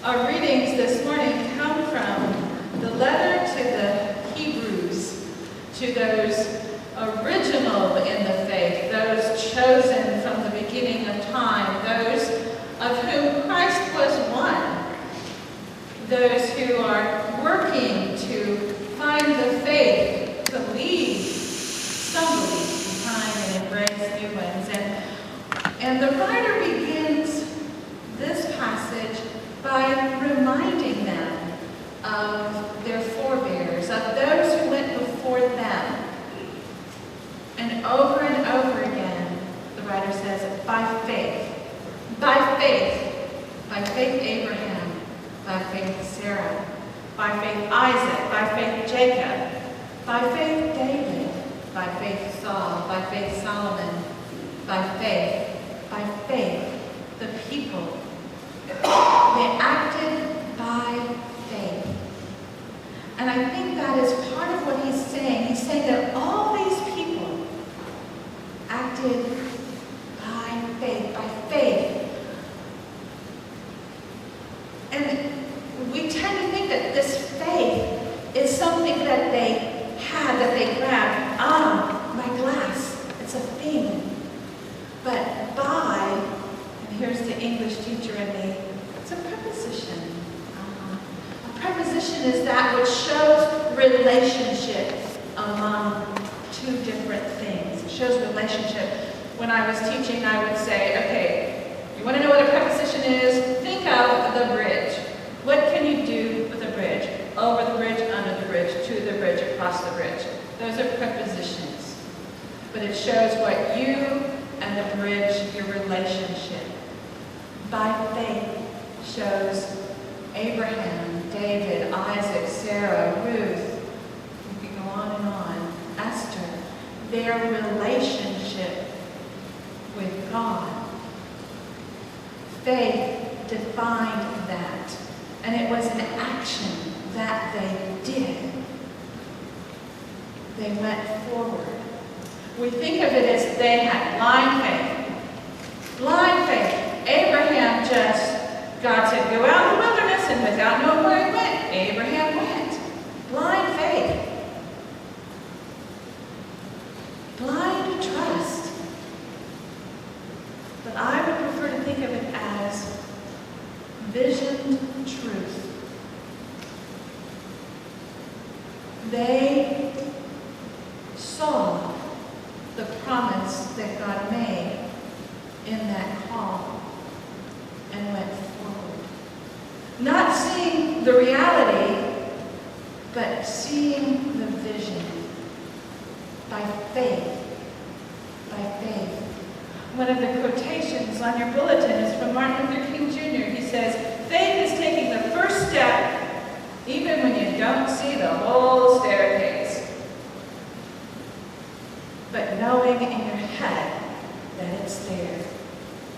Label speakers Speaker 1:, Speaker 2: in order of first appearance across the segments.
Speaker 1: Our readings this morning come from the letter to the Hebrews, to those original in the faith, those chosen from the beginning of time, those of whom Christ was one, those who are working to find the faith, to leave some behind and embrace new ones. And the writer begins this passage by reminding them of their forebears, of those who went before them. And over again, the writer says, by faith, Abraham, by faith Sarah, by faith Isaac, by faith Jacob, by faith David, by faith Saul, by faith Solomon, by faith, the people. They acted by faith. And I think that is part of what he's saying. He's saying that all these people acted by faith. And we tend to think that this faith is something that they had, that they grabbed. My glass, it's a thing. But by, and here's the English teacher in me, it's a preposition. A preposition is that which shows relationship among two different things. It shows relationship. When I was teaching, I would say, okay, you want to know what a preposition is? Think of the bridge. What can you do with a bridge? Over the bridge, under the bridge, to the bridge, across the bridge. Those are prepositions. But it shows what you and the bridge, your relationship. By faith shows Abraham, David, Isaac, Sarah, Ruth, we can go on and on, Esther, their relationship with God. Faith defined that, and it was an action that they did. They went forward. We think of it as they had blind faith. Blind faith. Abraham God said, go out in the wilderness, and without knowing where he went, Abraham went. Blind faith. Blind trust. But I would prefer to think of it as visioned truth. They saw the promise that God made in that call and went forward. Not seeing the reality, but seeing the vision by faith. By faith. One of the quotations on your bulletin is from Martin Luther King Jr. He says, faith is taking the first step even when you don't see the whole staircase, but knowing in your head that it's there.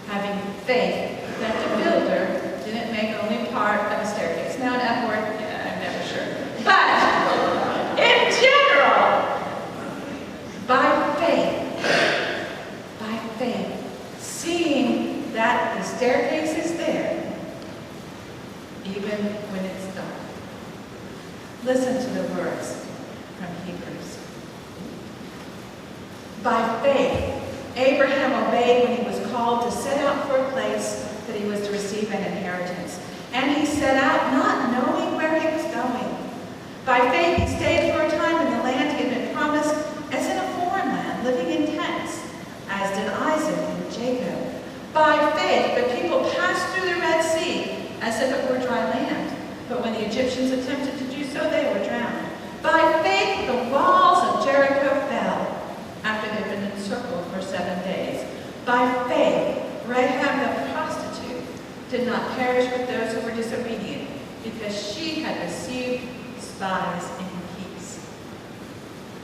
Speaker 1: Having faith that the builder didn't make only part of the staircase. Now in Epworth, I'm never sure. But in general, by faith, seeing that the staircase is there, even when it's dark. Listen to the words from Hebrews. By faith, Abraham obeyed when he was called to set out for a place that he was to receive an inheritance. And he set out not knowing where he was going. By faith, he stayed for a time in the land he had been promised, as in a foreign land, living in tents, as did Isaac and Jacob. By faith, the people passed through the Red Sea, as if it were dry land. But when the Egyptians attempted to do so, they were drowned. By faith, the walls of Jericho fell, after they had been encircled for 7 days. By faith, Rahab the prostitute did not perish with those who were disobedient, because she had received spies in peace.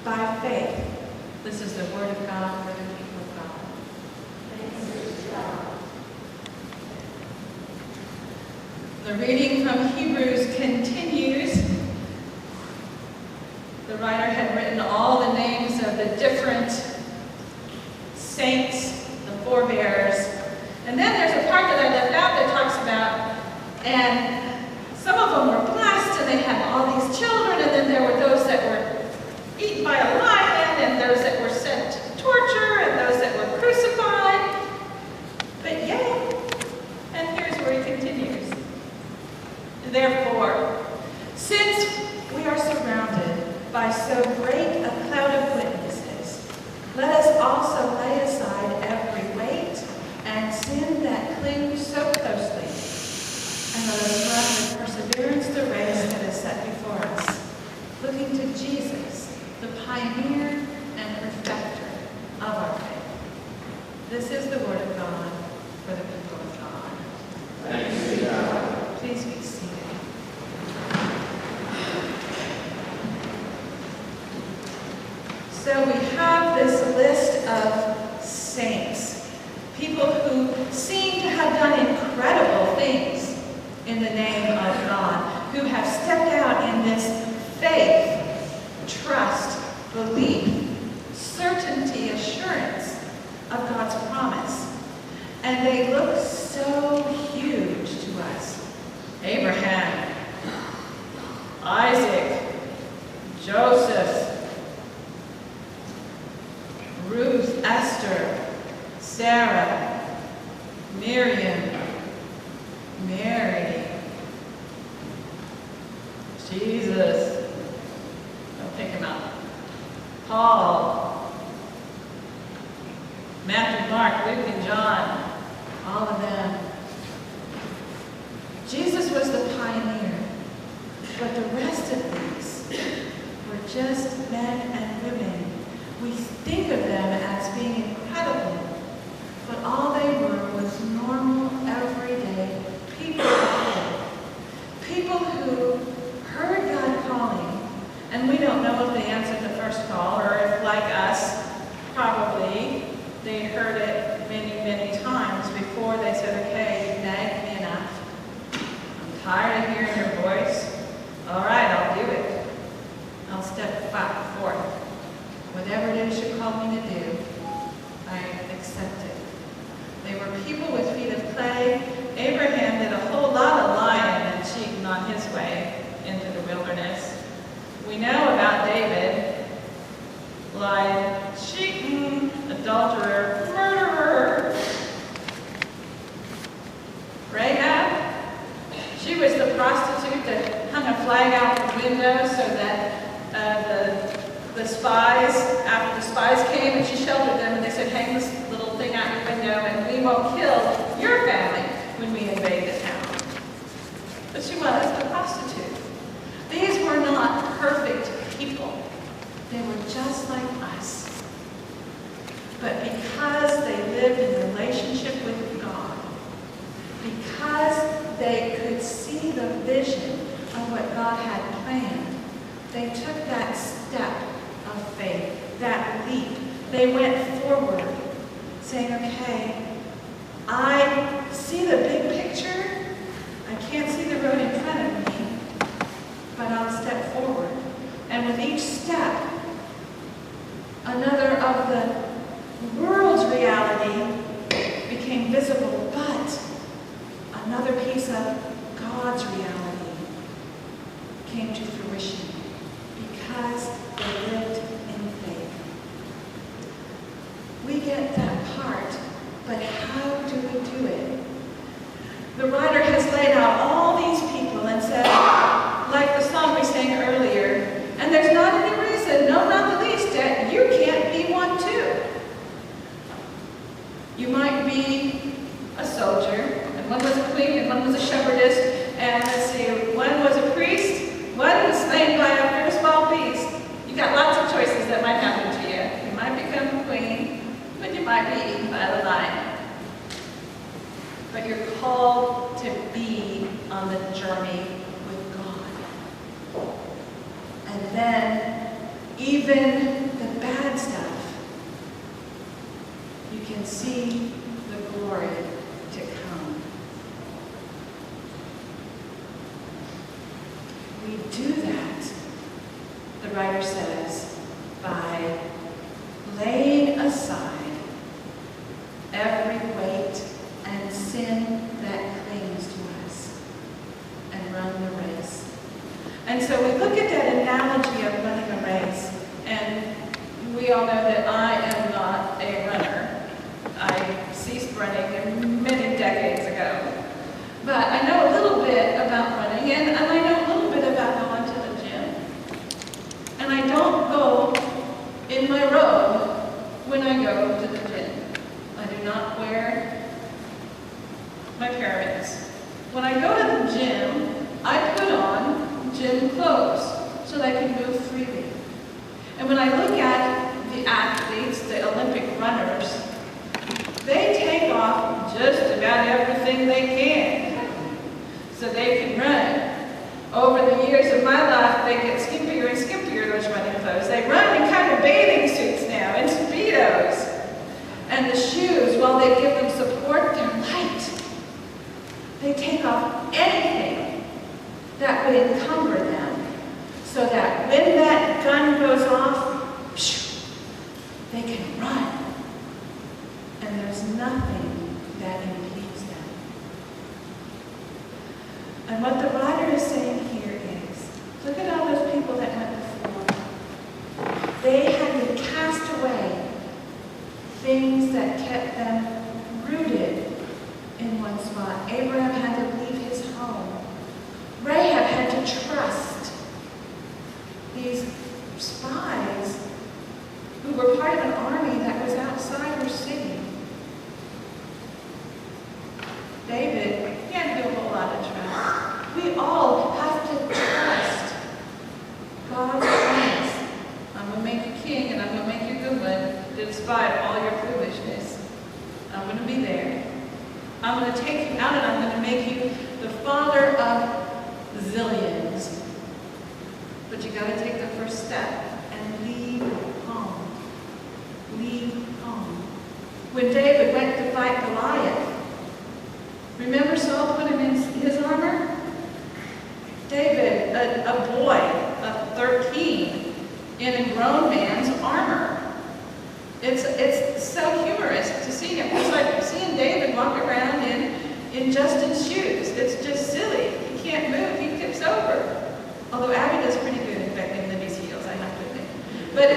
Speaker 1: By faith, this is the word of God for the people of God. Thanks be to God. The reading from Hebrews continues. The writer had written all the names of the different saints, the forebears. And then there's a part that I left out that talks about, and done incredible things in the name of God, who have stepped out in this faith, trust, belief, certainty, assurance of God's promise. And they look so huge to us. Abraham, Isaac, Joseph, Ruth, Esther, Sarah, Miriam, Mary, Jesus, don't pick him out, Paul, Matthew, Mark, Luke, and John, all of them. Jesus was the pioneer, but the rest of these were just men and women. We think of them as being incredible, but all they were was normal, everyday people of faith. People who heard God calling, and we don't know if they answered the first call, or if, like us, probably they heard it many, many times before they said, okay, you've nagged me enough. I'm tired of hearing your voice. All right, I'll do it. I'll step forth. Whatever it is you call me to do, I accept it. They were people with feet of clay. Abraham did a whole lot of lying and cheating on his way into the wilderness. We know about David. Lied, cheating, adulterer, murderer. Rahab, she was the prostitute that hung a flag out the window so that the spies, after the spies came and she sheltered them, and they said, hang this little thing out your window and we won't kill your family when we invade the town. But she was a prostitute. These were not perfect people. They were just like us. But because they lived in relationship with God, because they could see the vision of what God had planned, they took that step of faith, that leap. They went forward, saying, okay, I see the big picture. I can't see the road in front of me, but I'll step forward. And with each step, another of the world's reality became visible, but another piece of God's reality came to fruition because they lived in faith. We get that part, but how do we do it? The writer has laid out all these people and said, like the song we sang earlier, and there's not any reason, no, not the least, that you can't be one too. You might be a soldier, and one was a queen, and one was a shepherdess, and let's see, one was a priest, one was slain by a fierce wild beast. You got lots of choices that might happen to you. You might become a queen, but you might be eaten by the lion. But you're called to be on the journey with God. And then, even the bad stuff, you can see the glory to come. We do that, the writer says, by laying aside every weight and sin that clings to us and run the race. And so we look at that analogy of running a race, and we all know that I am not a runner. I ceased running many decades ago. But I know a little bit about running, and I know a little bit about going to the gym. And I don't go in my robe when I go to the gym. I do not wear my parents. When I go to the gym, I put on gym clothes so that I can move freely. And when I look at the athletes, the Olympic runners, they take off just about everything they can so they can run. Over the years of my life, they get skimpier and skimpier, those running clothes. They run in kind of bathing suits now, and Speedos. And the shoes, while they give them support, they're light. would encumber them so that when that gun goes off, they can run. And there's nothing that impedes them. And what the writer is saying here is, look at all those people that went before. They had to cast away things that kept them rooted in one spot. Abraham had to leave his home. Rahab had to trust these spies who were part of an army that was outside her city. David, he had to do a whole lot of trust. We all have to trust God's promise. I'm going to make you king and I'm going to make you a good one, despite all your foolishness. I'm going to be there. I'm going to take you out and I'm going to make you the father of zillions. But you got to take the first step and leave home. Leave home. When David went to fight Goliath, remember Saul put him in his armor? David, a boy of 13, in a grown man's armor. It's so humorous to see him. It's like seeing David walk around in Justin's shoes. It's just silly. He can't move. He tips over. Although Abby does pretty good in affecting Libby's heels, I have to admit. But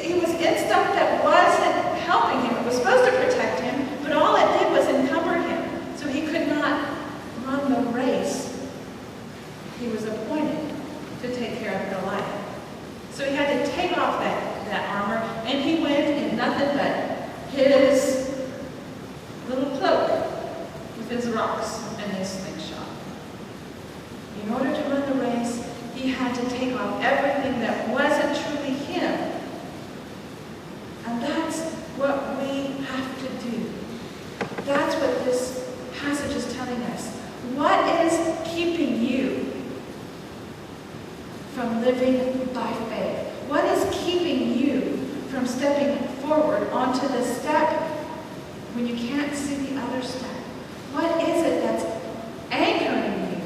Speaker 1: he was in stuff that wasn't helping him. It was supposed to protect him, but all it did was encumber him. So he could not run the race he was appointed to take care of Goliath. So he had to take off that armor, and he went in nothing but his little cloak with his rocks and his slingshot. In order to run the race, he had to take off everything that wasn't truly him. And that's what we have to do. That's what this passage is telling us. What is keeping you from living by faith? What is keeping you from stepping forward onto the step when you can't see the other step? What is it that's anchoring you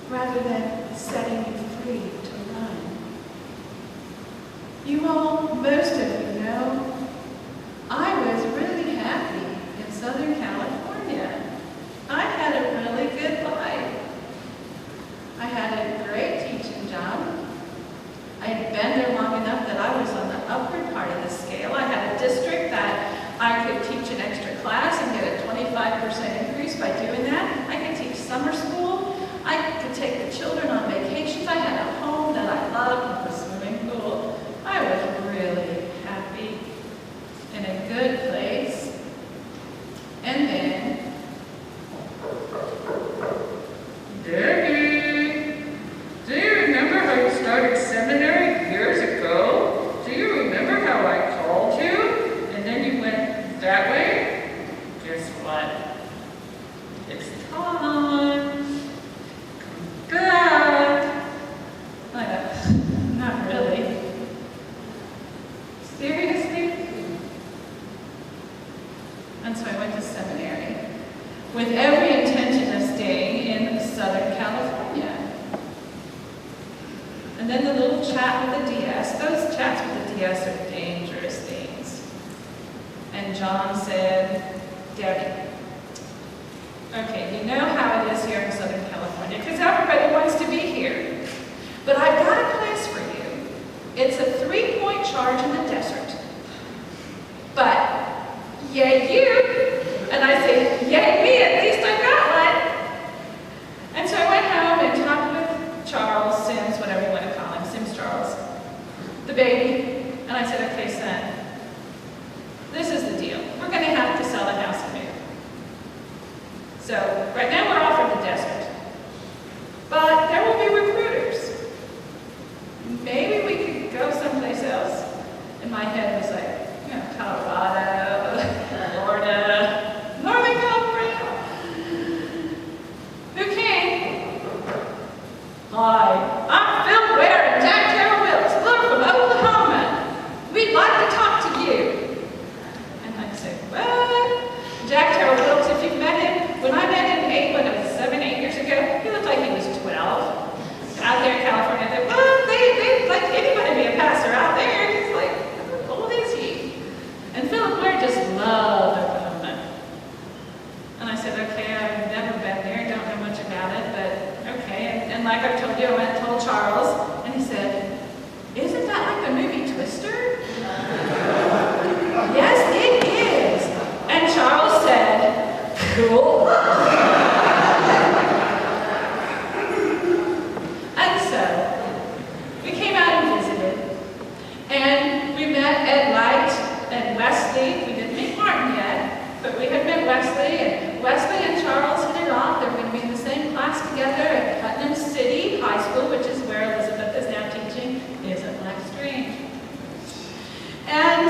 Speaker 1: rather than setting you free to run? You all, most of you know, I was really happy in Southern California. I had a really good life. I had a great teaching job. I had been there long enough that I was on the upward part of the scale. I had a district that I could teach an extra class and get a 25% increase by doing that. I could teach summer school. I could take the children on vacations. I had a home that I loved with a swimming pool. I was really happy in a good place. And then, Debbie, do you remember how you started seminary years ago? Do you remember how I called you? And then you went that way? Guess what? It's time. Come back. Not really. Seriously? And so I went to seminary with every intention of staying in Southern California. And then the little chat with the DS, those chats with the DS are dangerous things. And John said, Debbie, okay, you know how it is here in Southern California, because everybody wants to be here. But I've got a place for you. It's a 3-point charge in the desert. But, yay you! And I say, yay me, at least I got one! And so I went home and talked with Charles, Sims, whatever you want to call him, Sims Charles, the baby. And I said, okay, son, this is the deal. We're going to have to sell the house and move. So right now we're off in the desert. But there will be recruiters. Maybe we could go someplace else. And my head was like, you know, Colorado, Florida. cool. And so, we came out and visited. And we met at Light and Wesley. We didn't meet Martin yet, but we had met Wesley. And Wesley and Charles hit it off. They're going to be in the same class together at Putnam City High School, which is where Elizabeth is now teaching, isn't life strange. And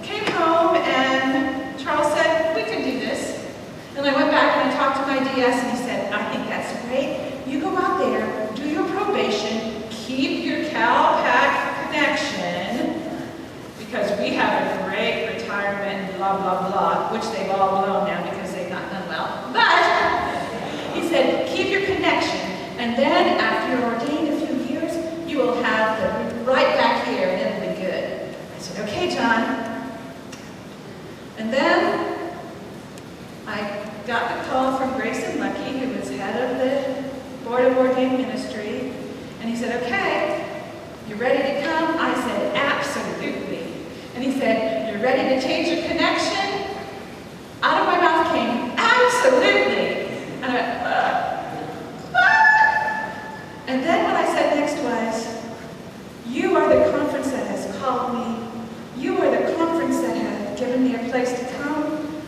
Speaker 1: came home, and Charles said, we can do this. And I went back and I talked to my DS, and he said, I think that's great. You go out there, do your probation, keep your CalPAC connection, because we have a great retirement, blah, blah, blah, which they've all blown now because they've not done well. But he said, keep your connection, and then after you're ordained a few years, you will have the right back here, and it'll be good. I said, okay, John. And then I got the call from Grayson Lucky, who was head of the Board of Ordained Ministry, and he said, okay, you ready to come? I said, absolutely. And he said, you're ready to change your connection? Out of my mouth came, absolutely. And I went, And then what I said next was, you are the conference that has called me. You are the conference that has given me a place to come.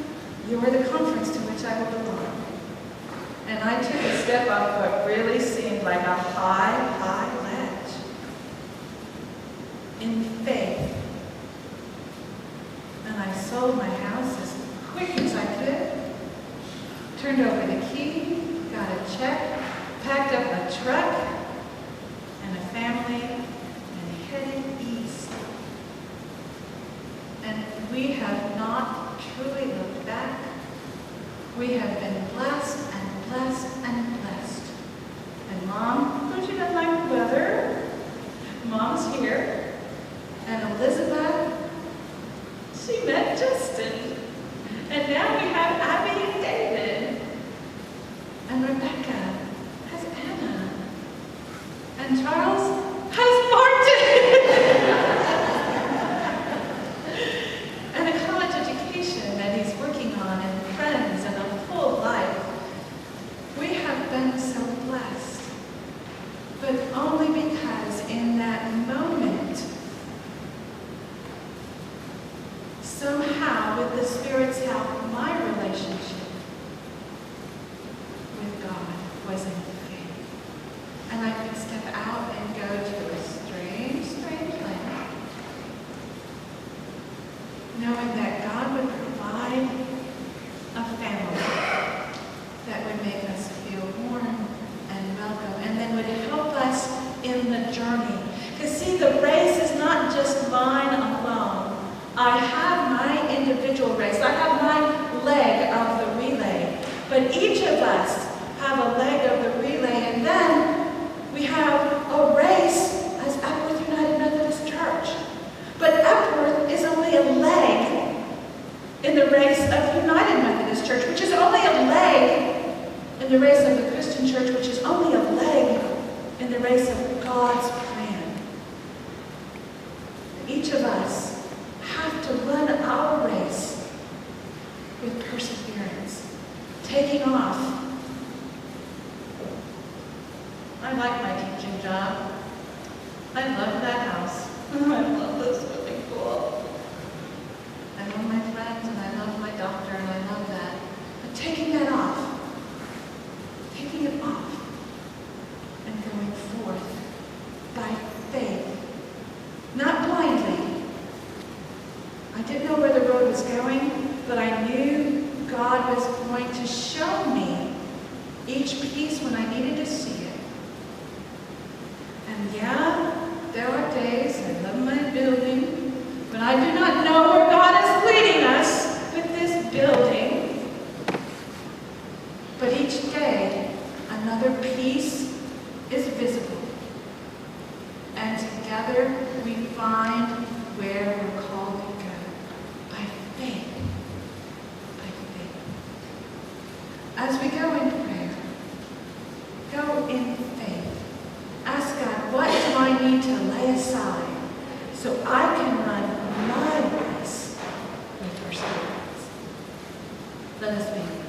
Speaker 1: You are the conference to which I will belong. And I took a step off what really seemed like a high, high ledge. In faith. And I sold my house as quick as I could, turned over the key, got a check, packed up a truck and a family, and headed east. And we have not truly looked back. We have been blessed and blessed and blessed. And Mom, don't you not like the weather? Mom's here. And Elizabeth, she met Justin. And now we have Abby and David. And Rebecca has Anna. And Charles has Martin. And a college education that he's working on, and friends, and a full life. We have been so blessed. But only because in that moment, somehow, with the Spirit's help, my relationship with God was in faith. And I could step out and go to a strange, strange land, knowing that God would provide a family that would make us feel warm and welcome, and then would help us in the journey. Because see, the race is not just mine alone. I have my individual race. I have my leg of the relay. But each of us have a leg of the relay. And then we have a race as Epworth United Methodist Church. But Epworth is only a leg in the race of United Methodist Church, which is only a leg in the race of the Christian Church, which is only a leg in the race of God's plan. Each of us have to run our race with perseverance, taking off. I like my teaching job. I love that house. I love this swimming pool. I love my friends, and I love my doctor, and I love that. But taking that off, taking it off, and going forth by faith, not blindly. I didn't know where the road was going, but I knew God was going to show me each piece when I needed to see it. And yeah, there are days, I love my building, when I do not know where God is leading us with this building. But each day, another piece is visible. And together we find where we're called to go. By faith. By faith. As we go in prayer, go in faith. Ask God, what do I need to lay aside so I can run my race with perseverance? Let us be.